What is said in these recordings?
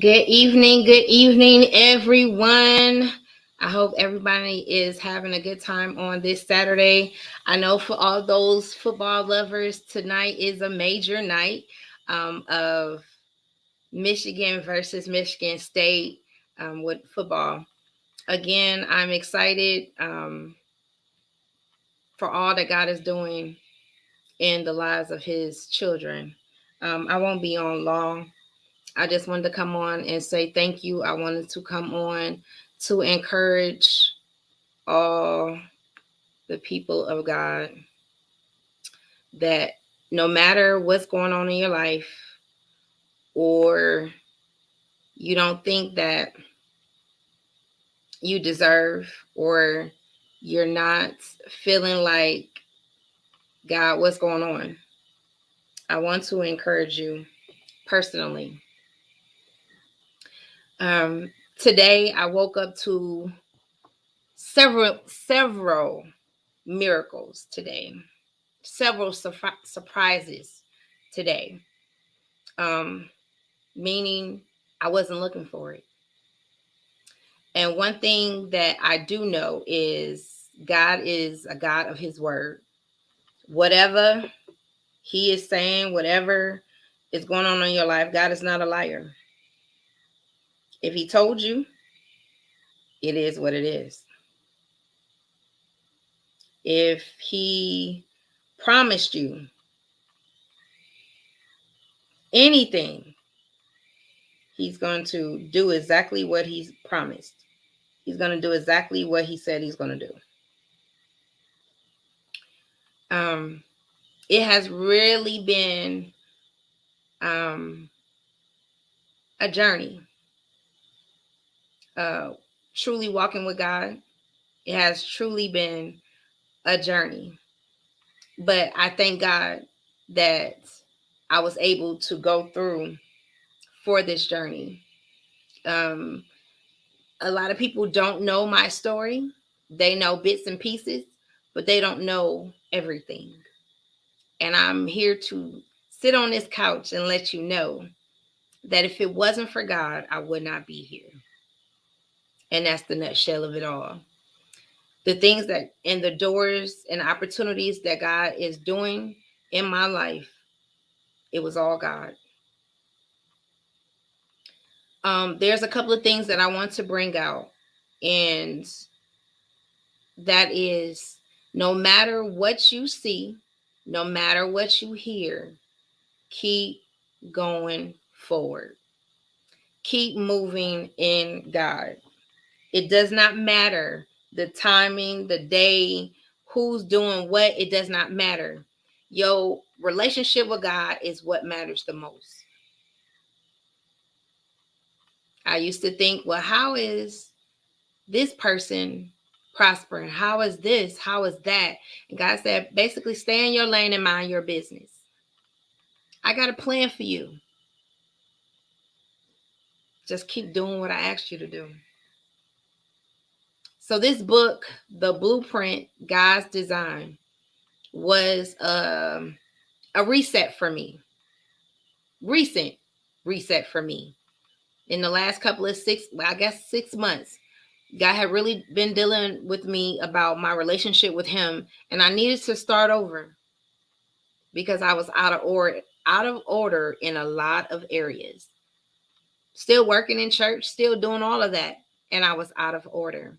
Good evening, everyone. I hope everybody is having a good time on this Saturday. I know for all those football lovers, tonight is a major night of Michigan versus Michigan State with football. Again, I'm excited for all that God is doing in the lives of His children. I won't be on long. I just wanted to come on and say thank you. I wanted to come on to encourage all the people of God that no matter what's going on in your life, or you don't think that you deserve, or you're not feeling like, God, what's going on? I want to encourage you personally. Today, I woke up to several miracles today, several surprises today. Um, Meaning I wasn't looking for it. And one thing that I do know is God is a God of His word. Whatever He is saying, whatever is going on in your life, God is not a liar. If He told you, it is what it is. If He promised you anything, He's going to do exactly what He's promised. He's going to do exactly what He said He's going to do. Um, it has really been um, a journey, uh, truly walking with God. It has truly been a journey. But I thank God that I was able to go through for this journey. Um, a lot of people don't know my story. They know bits and pieces, but they don't know everything. And I'm here to sit on this couch and let you know that if it wasn't for God, I would not be here. And that's the nutshell of it all. The things that and the doors and opportunities that God is doing in my life, it was all God. There's a couple of things that I want to bring out, and that is, no matter what you see, no matter what you hear, keep going forward. Keep moving in God. It does not matter the timing, the day, who's doing what, it does not matter. Your relationship with God is what matters the most. I used to think, well, how is this person prospering? How is this? How is that? And God said, basically, stay in your lane and mind your business. I got a plan for you. Just keep doing what I asked you to do. So this book, The Blueprint, God's Design, was a reset for me. Recent reset for me. In the last couple of 6 months, God had really been dealing with me about my relationship with Him, and I needed to start over because I was out of order in a lot of areas. Still working in church, still doing all of that, and I was out of order.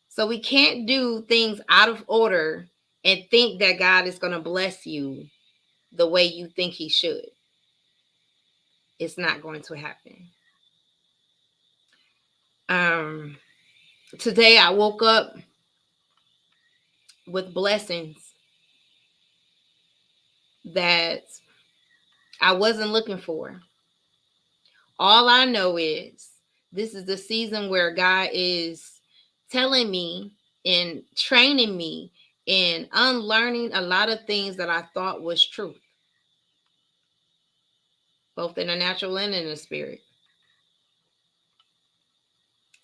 So we can't do things out of order and think that God is going to bless you the way you think He should. It's not going to happen. Um, Today I woke up with blessings that I wasn't looking for. All I know is this is the season where God is telling me and training me in unlearning a lot of things that I thought was truth, both in the natural and in the spirit.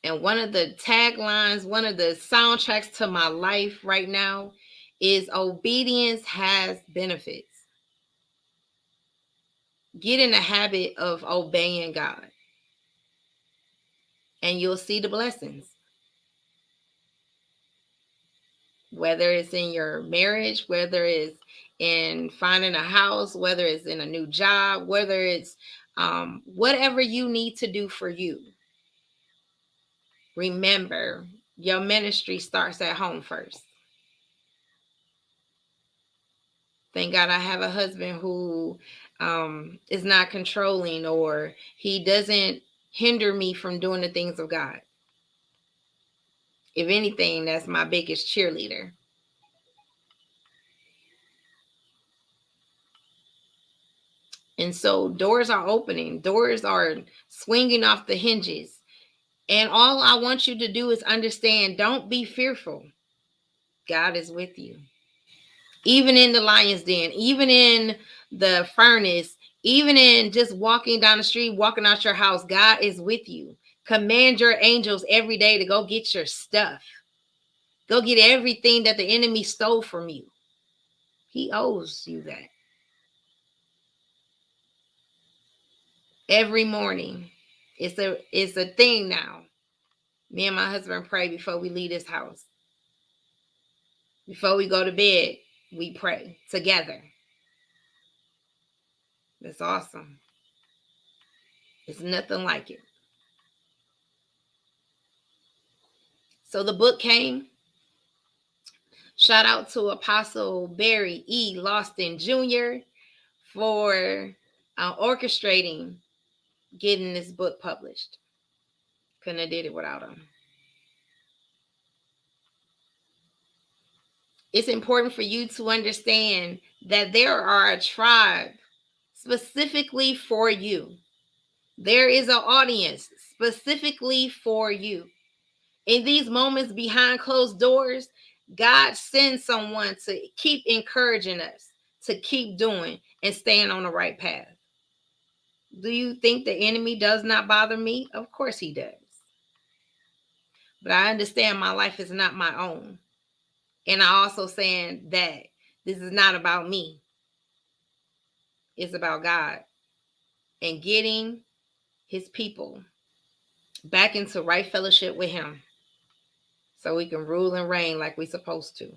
And one of the taglines, one of the soundtracks to my life right now is obedience has benefits. Get in the habit of obeying God. and you'll see the blessings. Whether it's in your marriage, whether it's in finding a house, whether it's in a new job, whether it's whatever you need to do for you. Remember, your ministry starts at home first. Thank God I have a husband who is not controlling, or he doesn't hinder me from doing the things of God. If anything, that's my biggest cheerleader. And so doors are opening, doors are swinging off the hinges. And all I want you to do is understand, don't be fearful. God is with you. Even in the lion's den, even in the furnace, even in just walking down the street, walking out your house, God is with you. Command your angels every day to go get your stuff. Go get everything that the enemy stole from you. He owes you that. Every morning. It's a thing now. Me and my husband pray before we leave this house. Before we go to bed, we pray together. That's awesome. It's nothing like it. So the book came. Shout out to Apostle Barry E. Lawson Jr. for orchestrating getting this book published. Couldn't have did it without him. It's important for you to understand that there are a tribe specifically for you. There is an audience specifically for you. In these moments behind closed doors, God sends someone to keep encouraging us, to keep doing and staying on the right path. Do you think the enemy does not bother me? Of course he does. But I understand my life is not my own. And I also saying that this is not about me. It's about God and getting his people back into right fellowship with him so we can rule and reign like we're supposed to.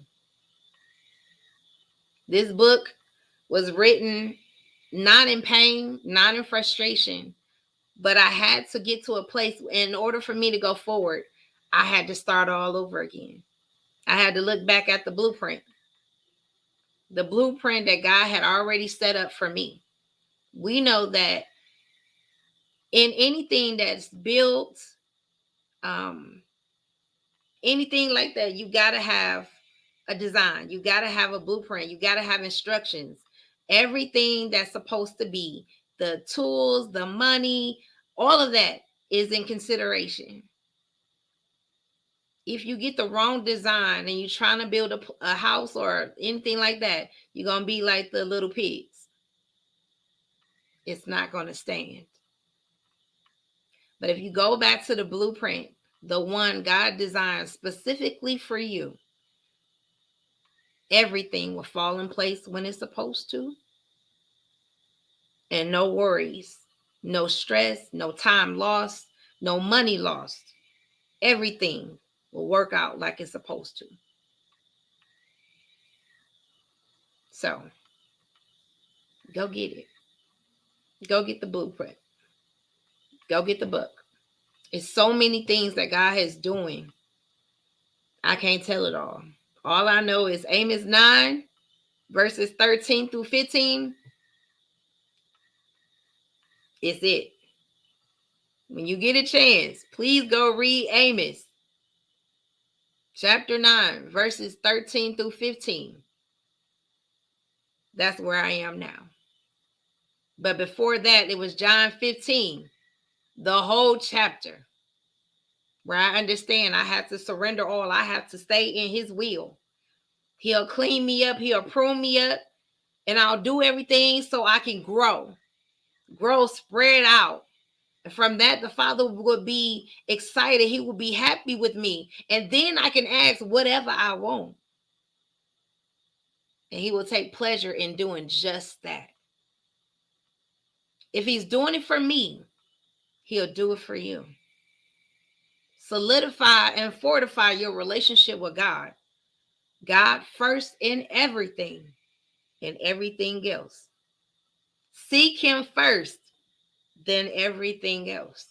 This book was written not in pain, not in frustration, but I had to get to a place in order for me to go forward. I had to start all over again. I had to look back at the blueprint that God had already set up for me. We know that in anything that's built, anything like that, you got to have a design. You got to have a blueprint. You got to have instructions. Everything that's supposed to be, the tools, the money, all of that is in consideration. If you get the wrong design and you're trying to build a house or anything like that, you're going to be like the little pigs. It's not going to stand. But if you go back to the blueprint, the one God designed specifically for you, everything will fall in place when it's supposed to. And no worries, no stress, no time lost, no money lost. Everything will work out like it's supposed to. So, go get it. Go get the blueprint. Go get the book. It's so many things that God is doing. I can't tell it all. All I know is Amos 9, verses 13 through 15. It's it. When you get a chance, please go read Amos chapter 9, verses 13 through 15. That's where I am now. But before that, it was John 15, the whole chapter, where I understand I have to surrender all. I have to stay in his will. He'll clean me up. He'll prune me up. And I'll do everything so I can grow, spread out. And from that, the Father would be excited. He will be happy with me. And then I can ask whatever I want. And he will take pleasure in doing just that. If he's doing it for me, he'll do it for you. Solidify and fortify your relationship with God. God first in everything and everything else. Seek him first, then everything else.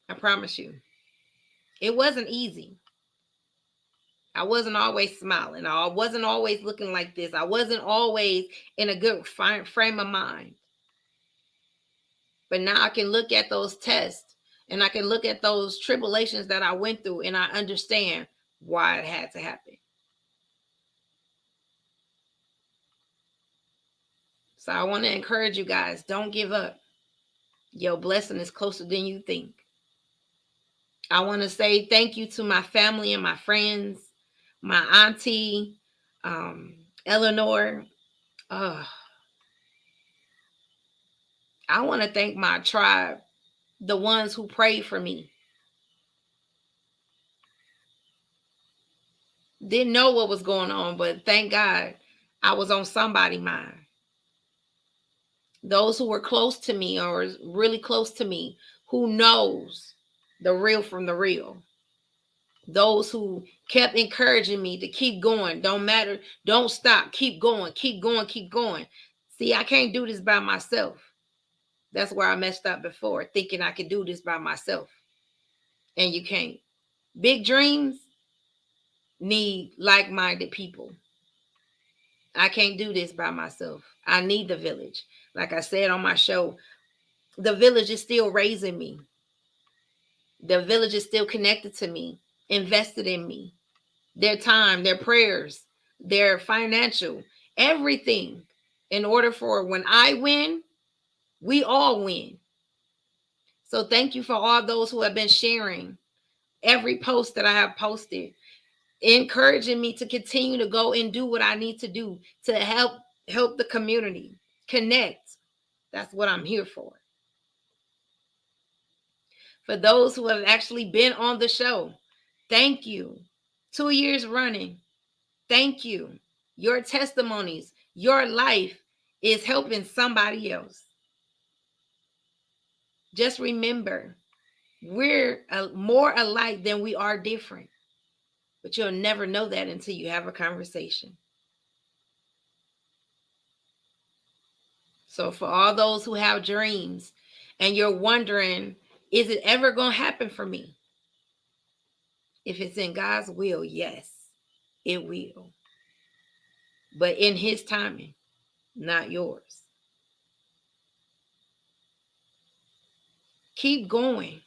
I promise you. It wasn't easy. I wasn't always smiling. I wasn't always looking like this. I wasn't always in a good frame of mind. But now I can look at those tests and I can look at those tribulations that I went through and I understand why it had to happen. So I want to encourage you guys, don't give up. Your blessing is closer than you think. I want to say thank you to my family and my friends, my auntie, Eleanor. I want to thank my tribe, the ones who prayed for me. Didn't know what was going on, but thank God I was on somebody's mind. Those who were close to me or really close to me, who knows the real from the real. Those who kept encouraging me to keep going. Don't matter. Don't stop. Keep going. Keep going. Keep going. See, I can't do this by myself. That's where I messed up before, thinking I could do this by myself. And you can't. Big dreams need like-minded people. I can't do this by myself. I need the village. Like I said on my show, the village is still raising me. The village is still connected to me, invested in me. Their time, their prayers, their financial, everything. In order for when I win, we all win. So thank you for all those who have been sharing every post that I have posted, encouraging me to continue to go and do what I need to do to help the community connect. That's what I'm here for. For those who have actually been on the show, thank you. 2 years running. Thank you. Your testimonies, your life is helping somebody else. Just remember, we're more alike than we are different. But you'll never know that until you have a conversation. So for all those who have dreams and you're wondering, is it ever going to happen for me? If it's in God's will, yes, it will. But in his timing, not yours. Keep going.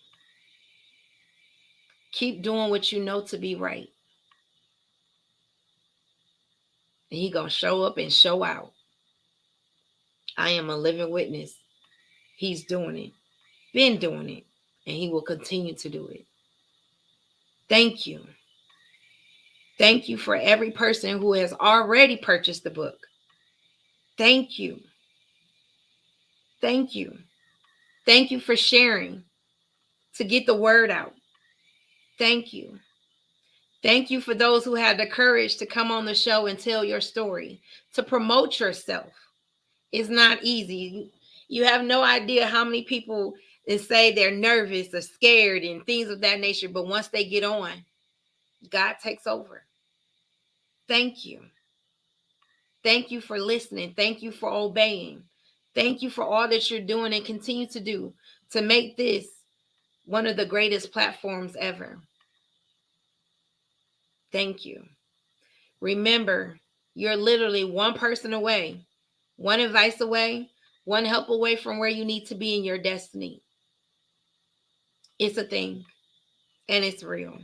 Keep doing what you know to be right. And he going to show up and show out. I am a living witness. He's doing it. Been doing it. And he will continue to do it. Thank you. Thank you for every person who has already purchased the book. Thank you. Thank you. Thank you for sharing to get the word out. Thank you. Thank you for those who had the courage to come on the show and tell your story, to promote yourself. It's not easy. You have no idea how many people say they're nervous or scared and things of that nature, but once they get on, God takes over. Thank you. Thank you for listening. Thank you for obeying. Thank you for all that you're doing and continue to do to make this one of the greatest platforms ever. Thank you. Remember, you're literally one person away, one advice away, one help away from where you need to be in your destiny. It's a thing, and it's real.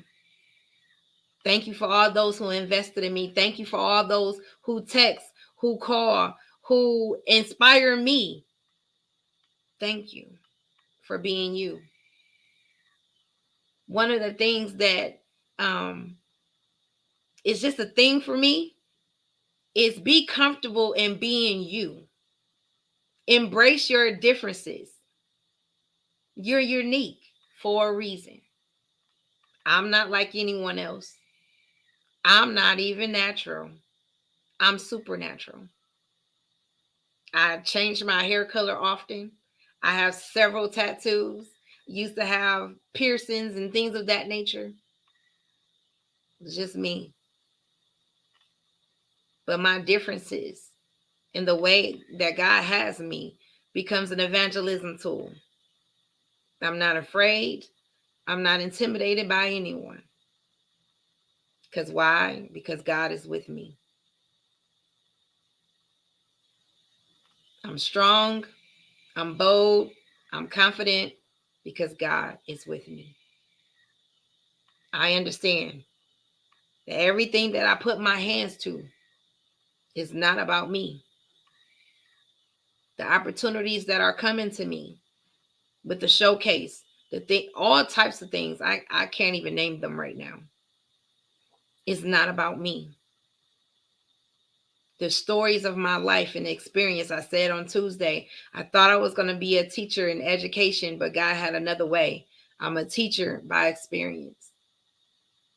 Thank you for all those who invested in me. Thank you for all those who text, who call, who inspire me. Thank you for being you. One of the things that is just a thing for me is be comfortable in being you. Embrace your differences. You're unique for a reason. I'm not like anyone else. I'm not even natural. I'm supernatural. I change my hair color often. I have several tattoos. used to have piercings and things of that nature. It's just me. But my differences in the way that God has me becomes an evangelism tool. I'm not afraid. I'm not intimidated by anyone. Because why? Because God is with me. I'm strong. I'm bold. I'm confident because God is with me. I understand that everything that I put my hands to is not about me. The opportunities that are coming to me with the showcase, the thing, all types of things, I can't even name them right now. It's not about me. The stories of my life and experience. I said on Tuesday, I thought I was going to be a teacher in education, but God had another way. I'm a teacher by experience.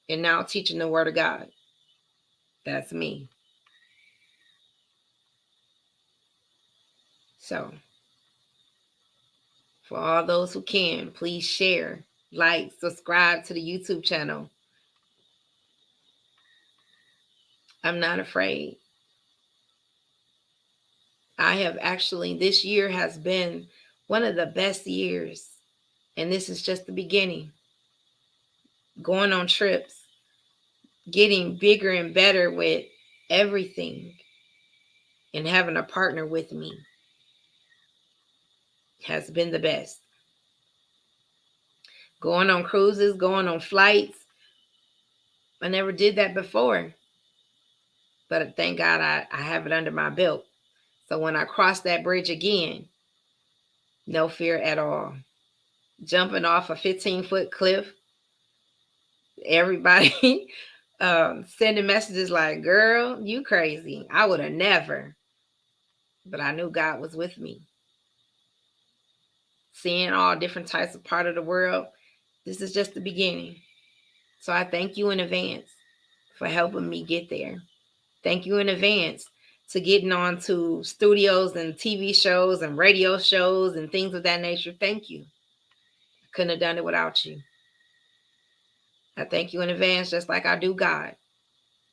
And now teaching the word of God. That's me. So, for all those who can, please share, like, subscribe to the YouTube channel. I'm not afraid. I have actually, this year has been one of the best years. And this is just the beginning. Going on trips, getting bigger and better with everything, and having a partner with me has been the best. Going on cruises, going on flights. I never did that before. But thank God I have it under my belt. So when I cross that bridge again, no fear at all. Jumping off a 15-foot cliff, everybody sending messages like, girl, you crazy. I would have never. But I knew God was with me. Seeing all different types of part of the world, this is just the beginning. So I thank you in advance for helping me get there. Thank you in advance to getting on to studios and TV shows and radio shows and things of that nature. Thank you. I couldn't have done it without you. I thank you in advance, just like I do God.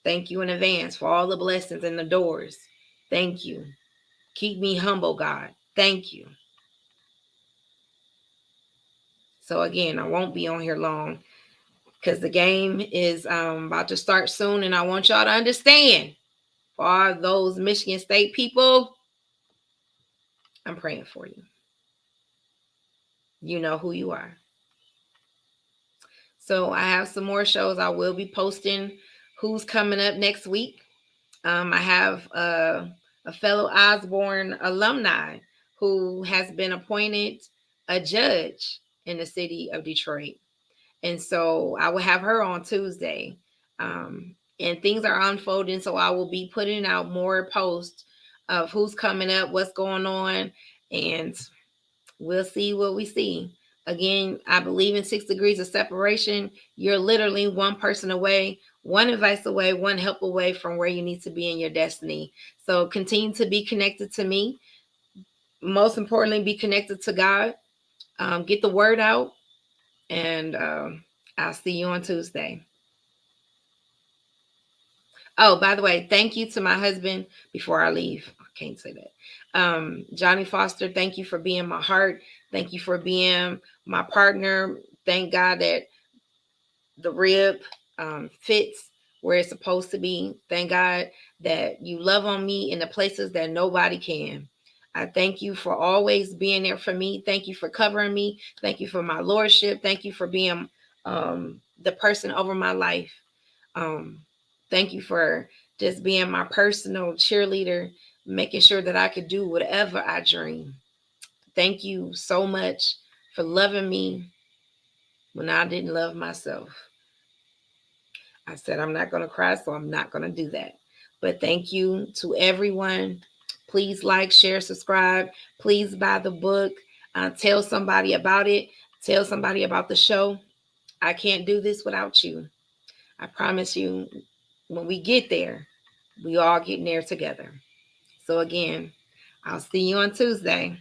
Thank you in advance for all the blessings and the doors. Thank you. Keep me humble, God. Thank you. So again, I won't be on here long because the game is about to start soon, and I want y'all to understand, for all those Michigan State people, I'm praying for you. You know who you are. So I have some more shows. I will be posting who's coming up next week. I have a fellow Osborne alumni who has been appointed a judge in the city of Detroit. And so I will have her on Tuesday. And things are unfolding. So I will be putting out more posts of who's coming up, what's going on, and we'll see what we see. Again, I believe in 6 degrees of separation. You're literally one person away, one advice away, one help away from where you need to be in your destiny. So continue to be connected to me. Most importantly, be connected to God. Get the word out. And I'll see you on Tuesday. Oh, by the way, thank you to my husband before I leave. I can't say that. Johnny Foster, thank you for being my heart. Thank you for being my partner. Thank God that the rib fits where it's supposed to be. Thank God that you love on me in the places that nobody can. I thank you for always being there for me. Thank you for covering me. Thank you for my lordship. Thank you for being the person over my life. Thank you for just being my personal cheerleader, making sure that I could do whatever I dream. Thank you so much for loving me when I didn't love myself. I said I'm not going to cry, so I'm not going to do that. But thank you to everyone. Please like, share, subscribe. Please buy the book. Tell somebody about it. Tell somebody about the show. I can't do this without you. I promise you, when we get there, we all getting there together. So again, I'll see you on Tuesday.